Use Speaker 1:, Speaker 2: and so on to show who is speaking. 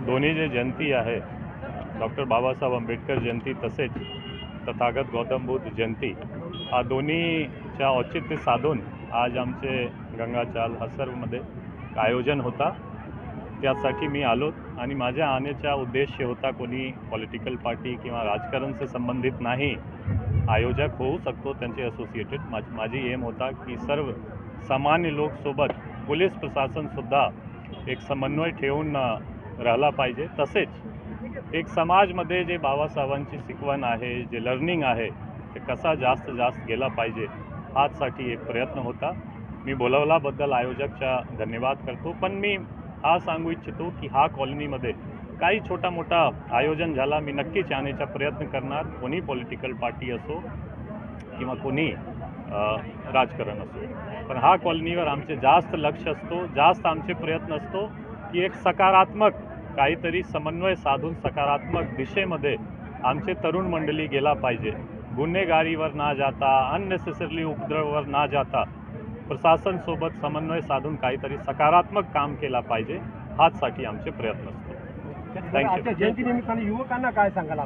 Speaker 1: दोन्ही जे जयंती आहे, डॉक्टर बाबासाहेब आंबेडकर जयंती तसेच तथागत गौतम बुद्ध जयंती, हा दोन्हीच्या औचित्य साधून आज आमचे गंगाचाल हसरमध्ये आयोजन होता. त्यासाठी मी आलो आणि माझ्या आण्याचा उद्देश होता कोणी पॉलिटिकल पार्टी किंवा राजकारणशी संबंधित नाही. आयोजक होऊ शकतो त्यांचे असोसिएटेड. माझी एम होता की सर्व सामान्य लोक सोबत पोलीस प्रशासनसुद्धा एक समन्वय ठेवून राहिला पाहिजे. तसेच एक समाजमध्ये जे बाबासाहेबांची शिकवण आहे, जे लर्निंग आहे, ते कसा जास्त गेला पाहिजे हाचसाठी एक प्रयत्न होता. मी बोलावल्याबद्दल आयोजकचा धन्यवाद करतो. पण मी हा सांगू इच्छितो की हा कॉलनीमध्ये काही छोटा मोठा आयोजन झाला मी नक्कीच आणण्याचा प्रयत्न करणार. कोणी पॉलिटिकल पार्टी असो किंवा कोणी राजकारण असो, पण हा कॉलनीवर आमचे जास्त लक्ष असतो, जास्त आमचे प्रयत्न असतो की एक सकारात्मक काहीतरी समन्वय साधून सकारात्मक दिशेमध्ये आमचे तरुण मंडळी गेला पाहिजे. गुन्हेगारीवर ना जाता, अननेसेसरली उपद्रवावर ना जाता प्रशासनसोबत समन्वय साधून काहीतरी सकारात्मक काम केला पाहिजे. हाचसाठी आमचे प्रयत्न असतो.
Speaker 2: आजच्या जयंतीनिमित्ताने युवकांना काय सांगाल?